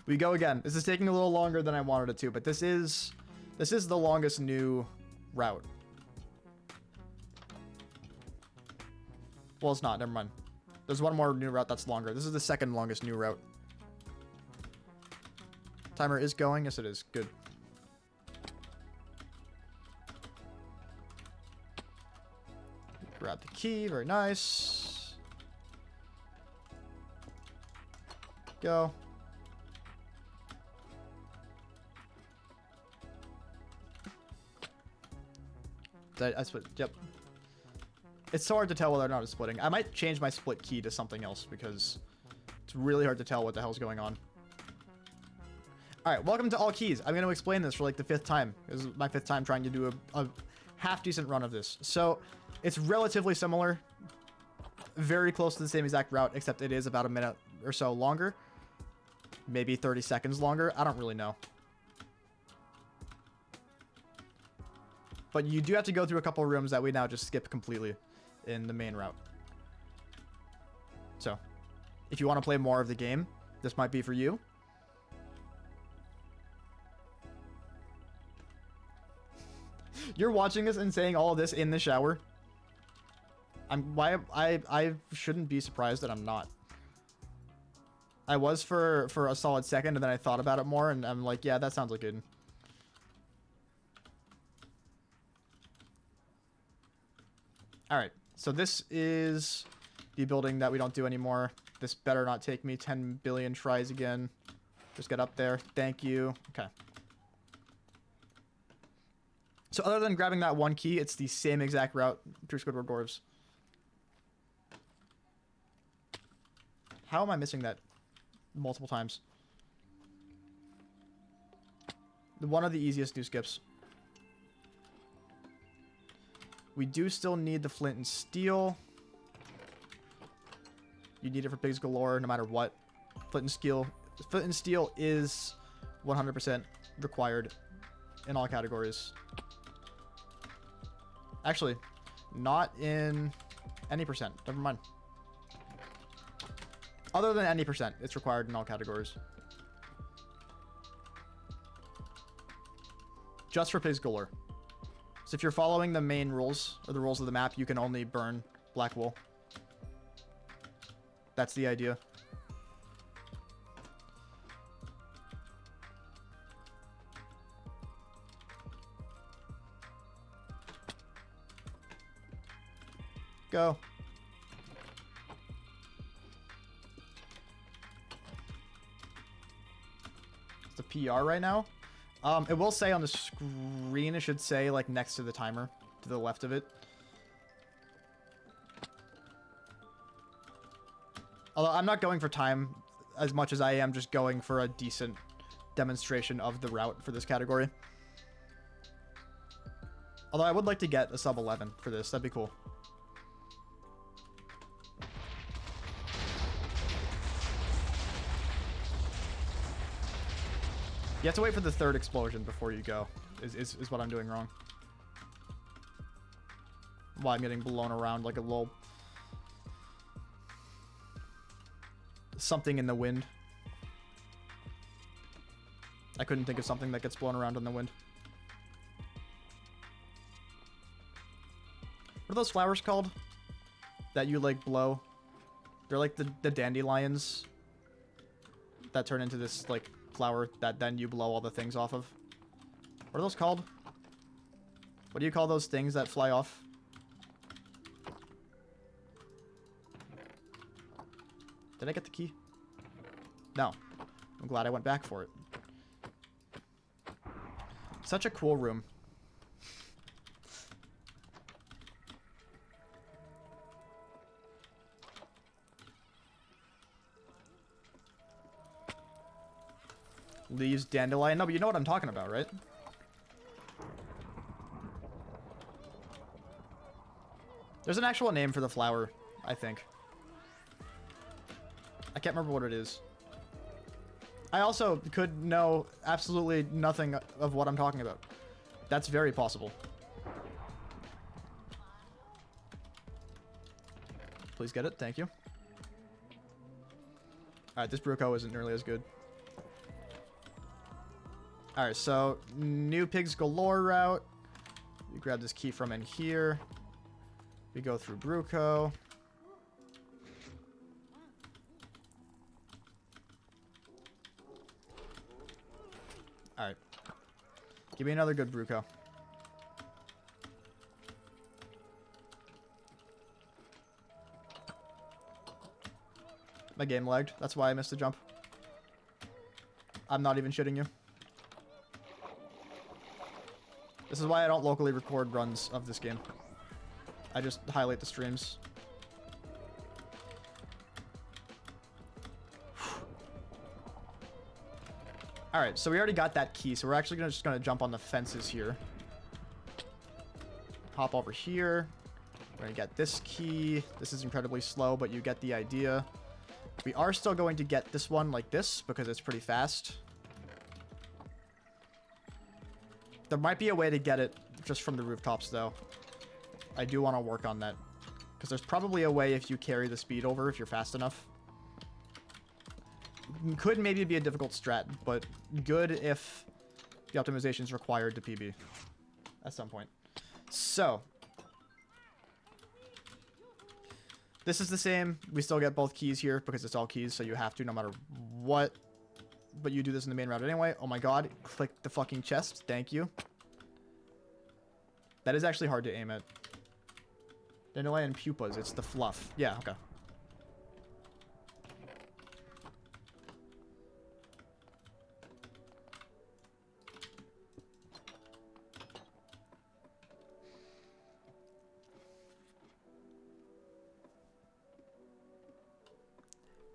We go again. This is taking a little longer than I wanted it to, but this is the longest new route. Well, it's not. Never mind. There's one more new route that's longer. This is the second longest new route. Timer is going. Yes, it is. Good. Grab the key. Very nice. Go. I split. Yep. It's so hard to tell whether or not it's splitting. I might change my split key to something else because it's really hard to tell what the hell's going on. Alright, welcome to All Keys. I'm going to explain this for like the 5th time. This is my 5th time trying to do a half-decent run of this. So, it's relatively similar. Very close to the same exact route, except it is about a minute or so longer. Maybe 30 seconds longer. I don't really know. But you do have to go through a couple of rooms that we now just skip completely in the main route. So, if you want to play more of the game, this might be for you. You're watching this and saying all of this in the shower. I shouldn't be surprised that I'm not. I was for a solid second, and then I thought about it more, and I'm like, yeah, that sounds like good. Alright, so this is the building that we don't do anymore. This better not take me 10 billion tries again. Just get up there. Thank you. Okay. So other than grabbing that one key, it's the same exact route through Squidward Dwarves. How am I missing that multiple times? One of the easiest new skips. We do still need the flint and steel. You need it for pigs galore no matter what. Flint and steel is 100% required in all categories. Actually, not in any percent. Never mind. Other than any percent, it's required in all categories. Just for pigs galore. So if you're following the main rules, or the rules of the map, you can only burn black wool. That's the idea. Go. It's the PR right now. It will say on the screen, it should say, like, next to the timer, to the left of it. Although, I'm not going for time as much as I am just going for a decent demonstration of the route for this category. Although, I would like to get a sub 11 for this. That'd be cool. You have to wait for the 3rd explosion before you go, is what I'm doing wrong. Why I'm getting blown around like a little... something in the wind. I couldn't think of something that gets blown around in the wind. What are those flowers called? That you, like, blow? They're like the dandelions that turn into this, like, flower that then you blow all the things off of. What are those called? What do you call those things that fly off? Did I get the key? No. I'm glad I went back for it. Such a cool room. Leaves dandelion. No, but you know what I'm talking about, right? There's an actual name for the flower, I think. I can't remember what it is. I also could know absolutely nothing of what I'm talking about. That's very possible. Please get it. Thank you. Alright, this Bruco isn't nearly as good. Alright, so new pigs galore route. You grab this key from in here. We go through Bruco. Alright. Give me another good Bruco. My game lagged. That's why I missed the jump. I'm not even shitting you. This is why I don't locally record runs of this game. I just highlight the streams. Alright, so we already got that key, so we're actually just gonna jump on the fences here. Hop over here. We're gonna get this key. This is incredibly slow, but you get the idea. We are still going to get this one like this, because it's pretty fast. There might be a way to get it just from the rooftops, though. I do want to work on that. Because there's probably a way if you carry the speed over, if you're fast enough. Could maybe be a difficult strat, but good if the optimization is required to PB at some point. So, this is the same. We still get both keys here because it's all keys, so you have to no matter what. But you do this in the main route anyway. Oh my god. Click the fucking chest. Thank you. That is actually hard to aim at. Dandelion pupas. It's the fluff. Yeah, okay.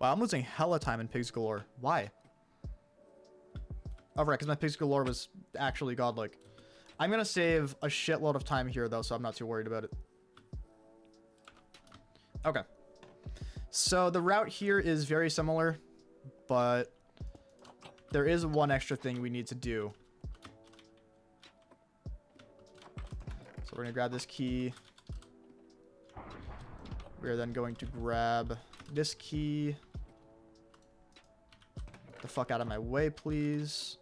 Wow, I'm losing hella time in Pigs Galore. Why? Oh, right, because my Pigs Galore was actually godlike. I'm going to save a shitload of time here, though, so I'm not too worried about it. Okay. So the route here is very similar, but there is one extra thing we need to do. So we're going to grab this key. We're then going to grab this key. Get the fuck out of my way, please.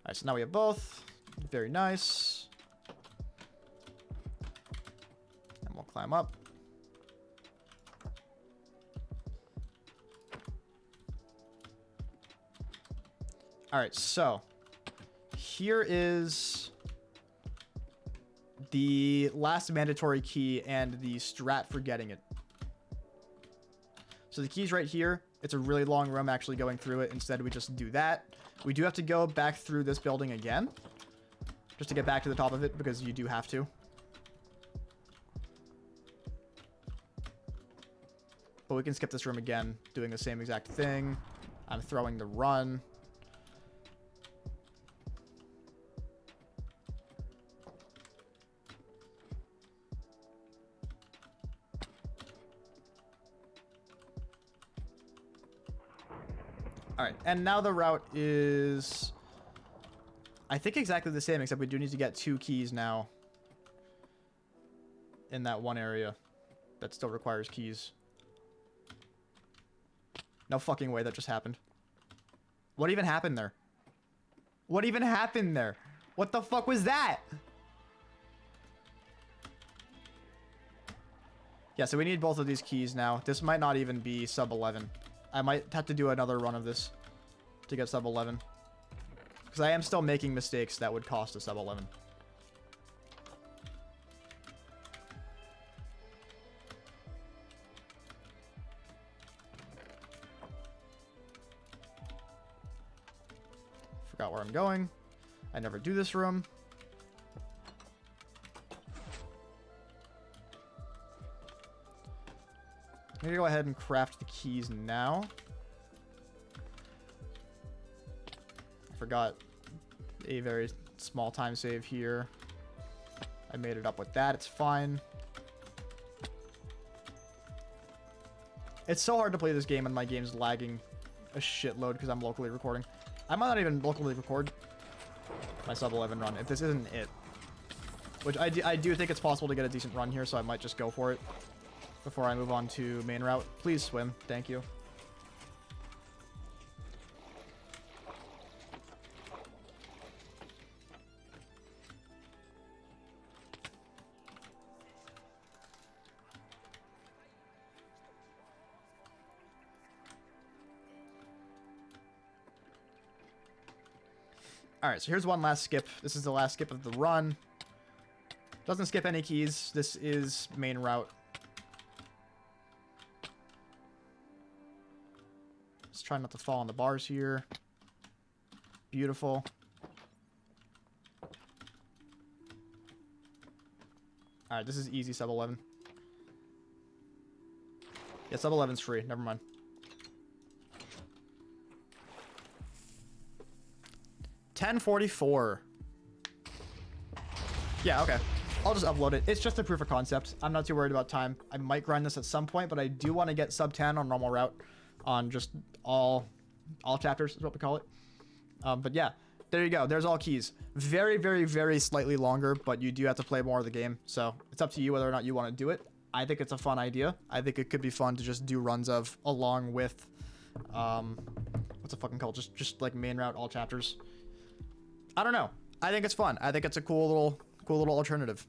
Alright, so now we have both. Very nice. And we'll climb up. Alright, so here is the last mandatory key and the strat for getting it. So the key's right here. It's a really long room actually going through it. Instead, we just do that. We do have to go back through this building again, just to get back to the top of it, because you do have to. But we can skip this room again, doing the same exact thing. I'm throwing the run. Alright, and now the route is, I think, exactly the same, except we do need to get 2 keys now in that one area that still requires keys. No fucking way that just happened. What even happened there? What even happened there? What the fuck was that? Yeah, so we need both of these keys now. This might not even be sub 11. I might have to do another run of this to get sub 11. Because I am still making mistakes that would cost a sub 11. Forgot where I'm going. I never do this room. I'm gonna go ahead and craft the keys now. I forgot a very small time save here. I made it up with that. It's fine. It's so hard to play this game and my game's lagging a shitload because I'm locally recording. I might not even locally record my sub 11 run if this isn't it. Which I do think it's possible to get a decent run here, so I might just go for it before I move on to main route. Please swim. Thank you. All right, so here's one last skip. This is the last skip of the run. Doesn't skip any keys. This is main route. Just try not to fall on the bars here. Beautiful. All right, this is easy sub 11. Yeah, sub 11's free. Never mind. $10.44. Yeah, okay. I'll just upload it. It's just a proof of concept. I'm not too worried about time. I might grind this at some point, but I do want to get sub 10 on normal route on just all chapters is what we call it. But yeah, there you go. There's all keys. Very, very, very slightly longer, but you do have to play more of the game. So it's up to you whether or not you want to do it. I think it's a fun idea. I think it could be fun to just do runs of along with, what's it fucking called? Just like main route, all chapters. I don't know. I think it's fun. I think it's a cool little alternative.